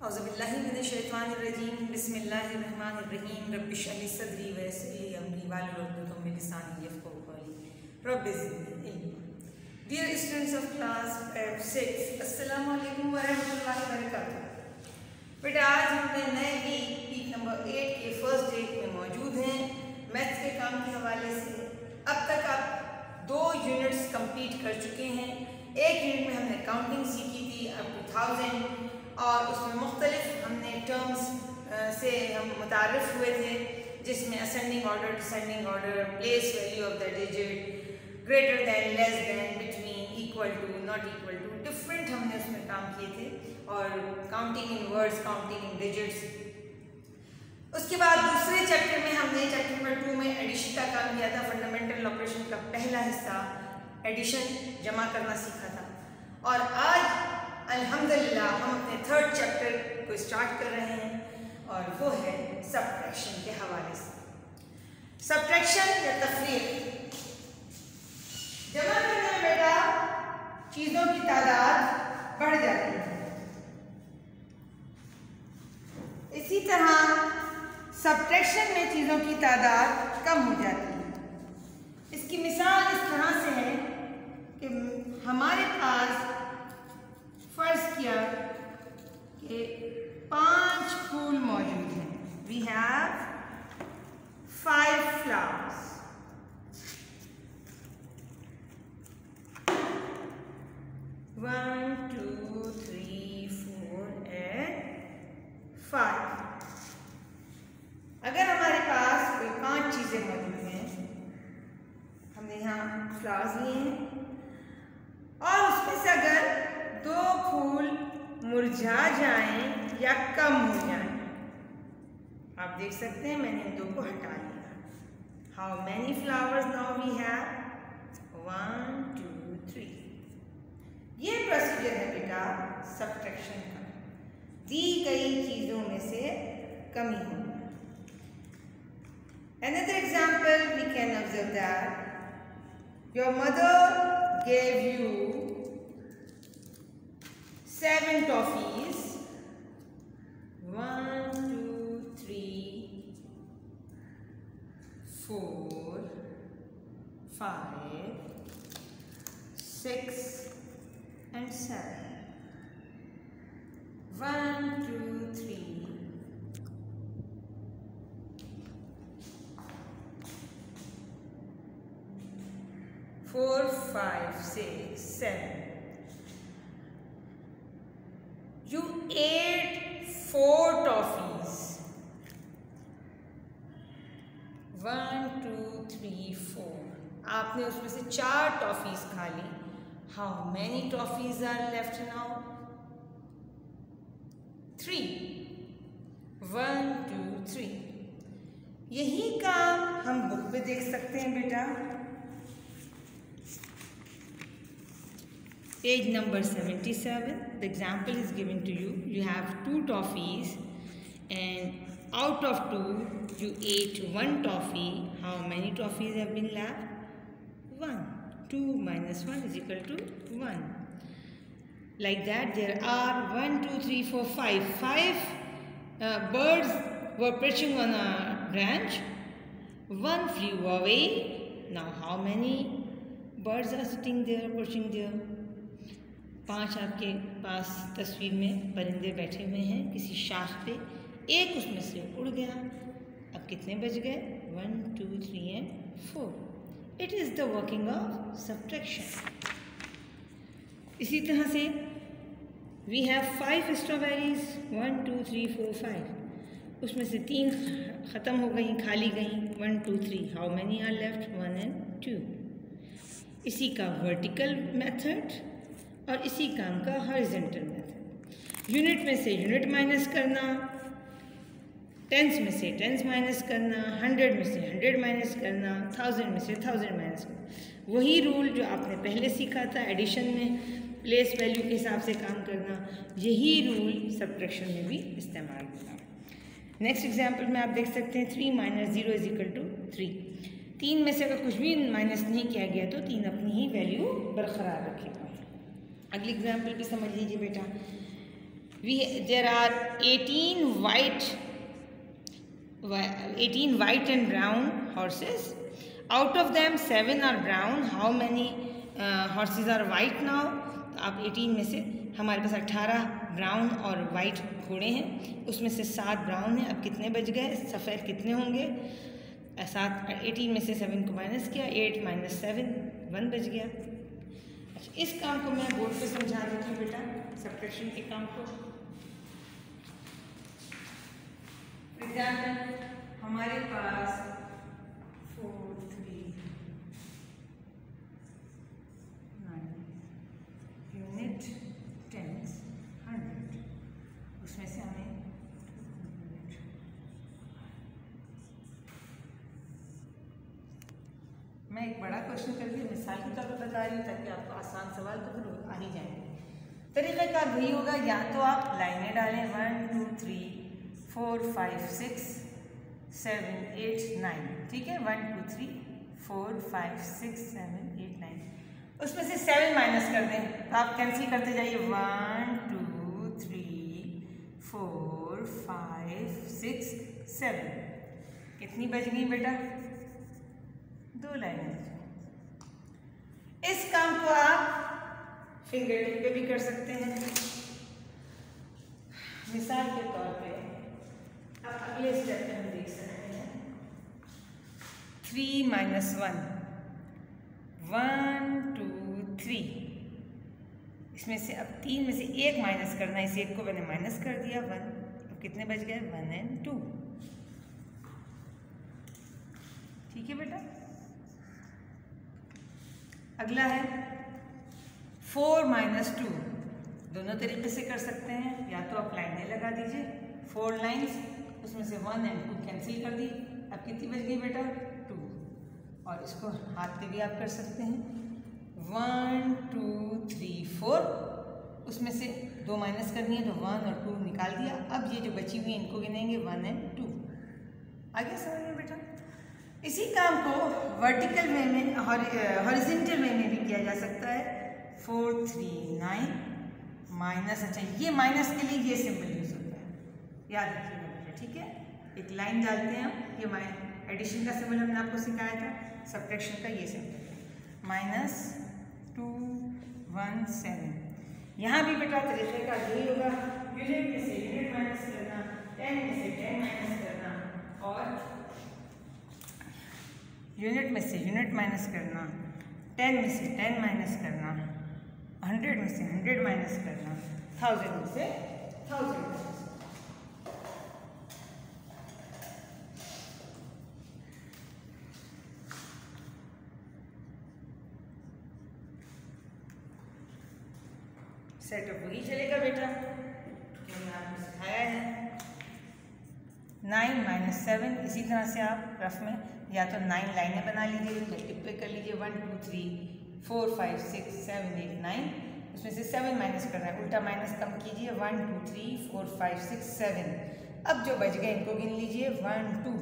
औज़ुबिल्लाहिमिनश्शैतानिर्रजीम बिस्मिल्लाहिर्रहमानिर्रहीम रब्बिश्रह ली सदरी वयस्सिर ली अमरी वाहलुल उक़दतम मिन लिसानी यफ़क़हू क़ौली rabbi ज़िदनी इल्मा। Dear students of class 6, अस्सलामु अलैकुम व रहमतुल्लाहि व बरकातुहू। बेटा आज हमने नए वीक नंबर 8 के फर्स्ट डे में मौजूद हैं मैथ्स के काम के हवाले से। अब तक आप 2 यूनिट्स कंप्लीट कर चुके हैं। एक यूनिट में हमने काउंटिंग सीखी थी अप टू 1000 और उसमें मुख्तलिफ हमने टर्म्स से हम मुतारिफ हुए थे, जिसमें ascending order, descending order, place value of the digit, greater than, less than, between, equal to, not equal to, different हमने उसमें काम किए थे। और counting in words, counting in digits. उसके बाद दूसरे चैप्टर में हमने चैप्टर नंबर 2 में एडिशन का काम किया था। फंडामेंटल ऑपरेशन का पहला हिस्सा एडिशन, जमा करना सीखा था। और आज अल्हम्दुलिल्लाह हम अपने थर्ड चैप्टर को स्टार्ट कर रहे हैं और वो है सबट्रैक्शन के हवाले से। सबट्रैक्शन या तफरीक। जमा करने में बेटा चीज़ों की तादाद बढ़ जाती है, इसी तरह सबट्रैक्शन में चीज़ों की तादाद कम हो जाती है। इसकी मिसाल इस तरह से है कि हमारे पास फर्ज किया कि 5 फूल मौजूद हैं। We have 5 flowers. One, 2, 3, 4 and 5। अगर हमारे पास कोई 5 चीज़ें मौजूद हैं, हमने यहाँ फ्लावर्स लिए हैं और उसमें से अगर 2 फूल मुरझा जाएं या कम हो जाएं, आप देख सकते हैं मैंने इन 2 को हटा लिया। How many flowers now we have? 1, 2, 3। ये प्रोसीजर है बेटा सबट्रैक्शन का, दी गई चीजों में से कमी होना। Another example we can observe that your mother gave you 7 toffees. 1, 2, 3, 4, 5, 6 and 7. 1, 2, 3, 4, 5, 6, 7. You ate 4 toffees. 1, 2, 3, 4. आपने उसमें से 4 टॉफीज खा ली। How many toffees are left now? 3. 1, 2, 3. यही काम हम बुक पे देख सकते हैं बेटा। Page number 77. The example is given to you. You have 2 toffees and out of 2 you ate 1 toffee. How many toffees have been left? 1. 2 minus 1 is equal to 1. Like that there are 1, 2, 3, 4, 5. 5 birds were perching on a branch. 1 flew away. Now how many birds are sitting there, perching there? 5 आपके पास तस्वीर में परिंदे बैठे हुए हैं किसी शाख पे। एक उसमें से उड़ गया। अब कितने बच गए? 1, 2, 3 and 4. It is the working of subtraction. इसी तरह से वी हैव 5 स्ट्रॉबेरीज। 1, 2, 3, 4, 5। उसमें से 3 ख़त्म हो गई, खाली गई। 1, 2, 3। How many are left? 1 and 2। इसी का वर्टिकल मेथड और इसी काम का हॉरिजॉन्टल मेथड। यूनिट में से यूनिट माइनस करना, टेंस में से टेंस माइनस करना, 100 में से 100 माइनस करना, 1000 में से 1000 माइनस करना। वही रूल जो आपने पहले सीखा था एडिशन में, प्लेस वैल्यू के हिसाब से काम करना, यही रूल सबट्रैक्शन में भी इस्तेमाल होगा। नेक्स्ट एग्जाम्पल में आप देख सकते हैं 3 - 0 = 3। 3 में से अगर कुछ भी माइनस नहीं किया गया तो 3 अपनी ही वैल्यू बरकरार रखेगा। अगली एग्जाम्पल भी समझ लीजिए बेटा। there are 18 white and brown horses. Out of them 7 are brown. How many horses are white now? तो आप 18 में से हमारे पास 18 ब्राउन और वाइट घोड़े हैं, उसमें से 7 ब्राउन हैं। अब कितने बच गए? सफ़ेद कितने होंगे? 7, 18 में से 7 को माइनस किया, 8 - 7, 1 बच गया। अच्छा, इस काम को मैं बोर्ड पे समझा देती हूँ बेटा, सब्ट्रैक्शन के काम को। एग्जाम्पल, हमारे पास 4, 3, 9 यूनिट, टेंस, 100, उसमें से हमें मैं एक बड़ा क्वेश्चन करके मिसाल के तौर पर बता रही हूँ ताकि आपको आसान सवाल तो फिर आ ही जाएंगे। तरीक़ाकार वही होगा, या तो आप लाइनें डालें 1, 2, 3, 4, 5, 6, 7, 8, 9, ठीक है। 1, 2, 3, 4, 5, 6, 7, 8, 9, उसमें से 7 माइनस कर दें तो आप कैंसिल करते जाइए। 1, 2, 3, 4, 5, 6, 7, कितनी बच गई बेटा? 2 लाइनें। इस काम को आप फिंगर टिप पे भी कर सकते हैं। मिसाल के तौर पे अब अगले स्टेप में हम देख सकते हैं 3 - 1, 1, 2, 3, इसमें से अब 3 में से 1 माइनस करना है। इस 1 को मैंने माइनस कर दिया, 1। अब कितने बच गए? 1 और 2, ठीक है बेटा। अगला है 4 - 2, दोनों तरीके से कर सकते हैं। या तो आप लाइनें लगा दीजिए, 4 लाइन्स, उसमें से 1 और 2 कैंसिल कर दी। अब कितनी बच गई बेटा? 2। और इसको हाथ पे भी आप कर सकते हैं। 1, 2, 3, 4, उसमें से 2 माइनस करनी है तो 1 और 2 निकाल दिया। अब ये जो बची हुई है इनको गिनेंगे 1 और 2। आगे समझ में बेटा? इसी काम को वर्टिकल वे में, हॉरिजॉन्टल वे में भी किया जा सकता है। 4, 3, 9 माइनस, अच्छा ये माइनस के लिए ये सिंबल यूज होता है, याद रखिएगा बेटा, ठीक है। एक लाइन डालते हैं हम, ये एडिशन का सिंबल हमने आपको सिखाया था, सब्ट्रैक्शन का ये सिंबल है -2, 1, 7। यहाँ भी बेटा तरीके का यही होगा, यूनिट में से यूनिट माइनस करना, 10 में से 10 माइनस करना, और यूनिट में से यूनिट माइनस करना, 10 में से 10 माइनस करना, 100 में से 100 माइनस करना, 1000 में से 1000 माइनस। सेटअप वही चलेगा बेटा जो मैंने आपको सिखाया है। 9 - 7, इसी तरह से आप रफ में या तो 9 लाइनें बना लीजिए, तो टिप पे कर लीजिए 1, 2, 3, 4, 5, 6, 7, 8, 9, उसमें से 7 माइनस करना है, उल्टा माइनस कम कीजिए। 1, 2, 3, 4, 5, 6, 7। अब जो बच गए इनको गिन लीजिए 1, 2।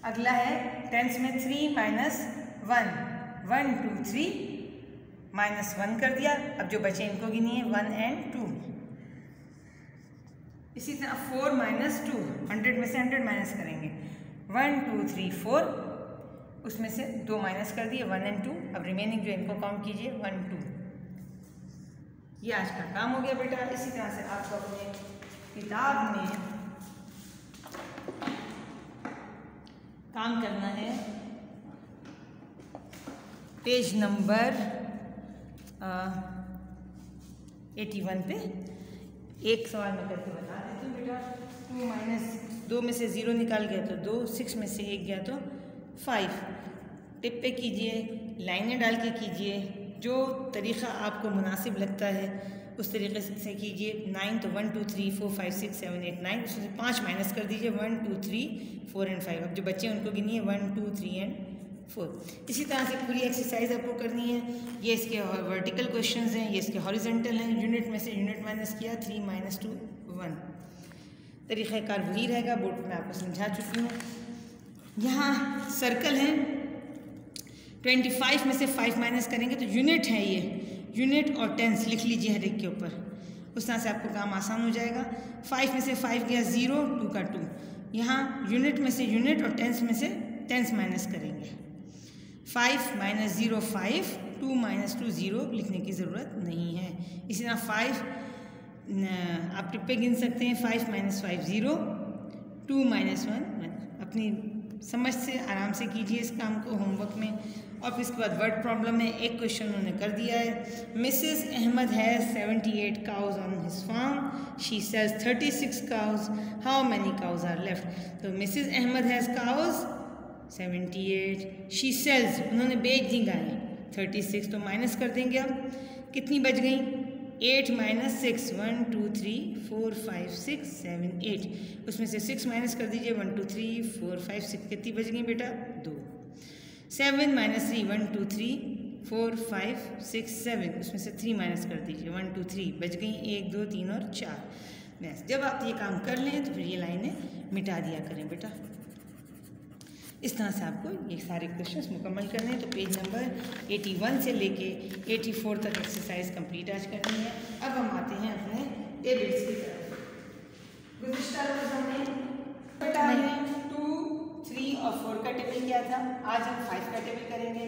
अगला है टेंस में 3 - 1, 1, 2, 3 -1 कर दिया। अब जो बचे इनको गिनिए 1 और 2। इसी तरह 4 - 2, 100 में से 100 माइनस करेंगे। 1, 2, 3, 4, उसमें से 2 माइनस कर दिए, 1 और 2। अब रिमेनिंग जो इनको काउंट कीजिए 1, 2। ये आज का काम हो गया बेटा। इसी तरह से आपको अपने किताब में काम करना है, पेज नंबर 81 पे। एक सवाल मैं करके बता देती हूँ बेटा। 2 में से 0 निकाल गया तो 2, 6 में से 1 गया तो 5। टिप पे कीजिए, लाइनें डाल के कीजिए, जो तरीक़ा आपको मुनासिब लगता है उस तरीके से कीजिए। 9 तो 1, 2, 3, 4, 5, 6, 7, 8, 9, उसमें 5 माइनस कर दीजिए। 1, 2, 3, 4 और 5। अब जो बच्चे उनको गिनिए 1, 2, 3 और 4। इसी तरह से पूरी एक्सरसाइज आपको करनी है। ये इसके वर्टिकल क्वेश्चंस हैं, ये इसके हॉरिजॉन्टल हैं। यूनिट में से यूनिट माइनस किया, 3 - 2, 1। तरीक़ाकार वही रहेगा, बोर्ड पर मैं आपको समझा चुकी हूँ। यहाँ सर्कल है, 25 में से 5 माइनस करेंगे तो यूनिट है ये। यूनिट और टेंस लिख लीजिए हर एक के ऊपर, उस तरह से आपको काम आसान हो जाएगा। 5 में से 5 गया 0, 2 का 2, यहाँ यूनिट में से यूनिट और टेंस में से टेंस माइनस करेंगे। 5 - 0 5, 2 - 2 0 लिखने की ज़रूरत नहीं है। इसी तरह 5 आप टिप पे गिन सकते हैं, 5 - 5 0, 2 - 1 अपनी समझ से आराम से कीजिए इस काम को होमवर्क में। और फिर इसके बाद वर्ड प्रॉब्लम है, एक क्वेश्चन उन्होंने कर दिया है। Mrs Ahmad has 78 cows on his farm, she sells 36 cows, how many cows are left. तो Mrs Ahmad has cows 78, she sells उन्होंने बेच दी गायें 36, तो माइनस कर देंगे। अब कितनी बच गई? 8 - 6, 1 2 3 4 5 6 7 8, उसमें से 6 माइनस कर दीजिए, 1 2 3 4 5 6, कितनी बच गई बेटा? 2। 7 - 3, 1 2 3 4 5 6 7, उसमें से 3 माइनस कर दीजिए, 1 2 3, बच गई 1 2 3 और 4। बस जब आप ये काम कर लें तो फिर ये लाइनें मिटा दिया करें बेटा। इस तरह से आपको ये सारे क्वेश्चंस मुकम्मल करने हैं। तो पेज नंबर 81 से लेके 84 तक एक्सरसाइज कंप्लीट आज करनी है। अब हम आते हैं अपने टेबल्स की तरफ। गुज़िश्ता रोज़ हमने 2, 3 और 4 का टेबल किया था, आज हम 5 का टेबल करेंगे।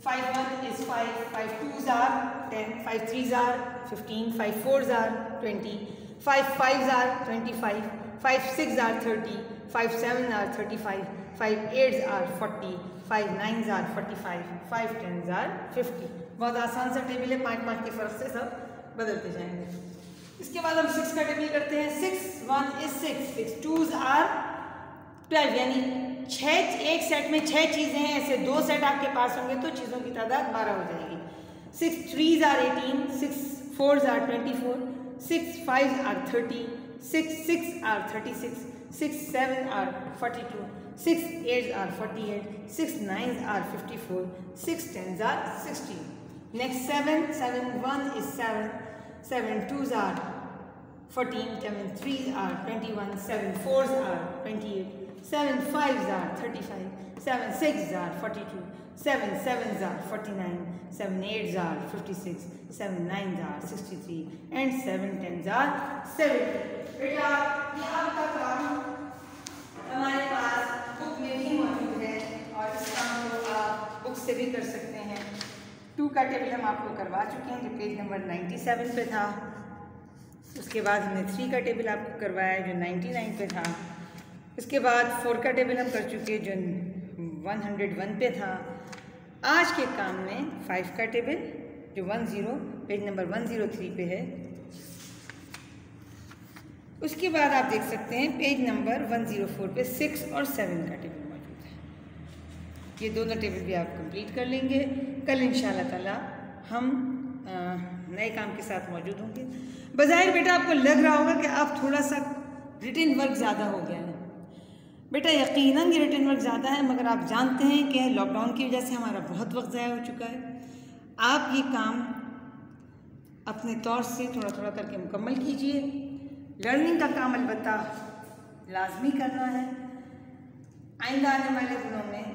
5 1 is 5, 5 2s are 10, 5 3s are 15, 5 4s are 20, 5 5s are 25, 5 6s are 30, 5 7s are 35, 5 8s are 40, 5 9s are 45, 5 10s are 50। बहुत आसान सा टेबल है, 5 के फ़र्क से सब बदलते जाएंगे। इसके बाद हम 6 का टेबल करते हैं। 6 1 is 6, 6 2s are 12, यानी 6 एक सेट में 6 चीज़ें हैं, ऐसे 2 सेट आपके पास होंगे तो चीज़ों की तादाद 12 हो जाएगी। 6 3s are 18, 6 4s are 24, 6 5s are 30, 6 6 are 36, 6 7 are 42, 6 8s are 48, 6 9s are 54, 6 10s are 60। Next 7 1 is 7, 7 2s are 14, 7 3s are 21, 7 4s are 28, 7 5s are 35, 7 6s are 42, 7 7s are 49, 7 8s are 56, 7 9s are 63 and 7 10s are 70। बेटा ये आपका काम हमारे पास book में भी मौजूद है और इस काम को आप बुक से भी कर सकते हैं। 2 का टेबल हम आपको करवा चुके हैं जो पेज नंबर 97 पे था। उसके बाद हमने 3 का टेबल आपको करवाया जो 99 पे था। उसके बाद 4 का टेबल हम कर चुके जो 101 पे था। आज के काम में 5 का टेबल जो 10 पेज नंबर 103 पे है। उसके बाद आप देख सकते हैं पेज नंबर 104 पे 6 और 7 का टेबल मौजूद है। ये दोनों टेबल भी आप कंप्लीट कर लेंगे। कल इंशाल्लाह ताला हम नए काम के साथ मौजूद होंगे। बज़ाहिर बेटा आपको लग रहा होगा कि आप थोड़ा सा रिटन वर्क ज़्यादा हो गया है। बेटा यकीनन ये रिटन वर्क ज़्यादा है, मगर आप जानते हैं कि लॉकडाउन की वजह से हमारा बहुत वक्त ज़ाया हो चुका है। आप ये काम अपने तौर से थोड़ा थोड़ा करके मुकम्मल कीजिए। लर्निंग का काम अलबत्ता लाजमी करना है। आइंदा आने वाले दिनों में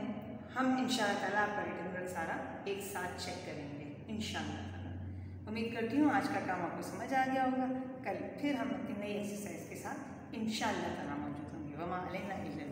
हम इंशाअल्लाह ताला आपका रिटन वर्क सारा एक साथ चेक करेंगे इंशाअल्लाह ताला। उम्मीद करती हूँ आज का काम आपको समझ आ गया होगा। कल फिर हम अपनी नई एक्सरसाइज के साथ इंशाअल्लाह ताला मौजूद होंगे। वमा अलैना इल्ला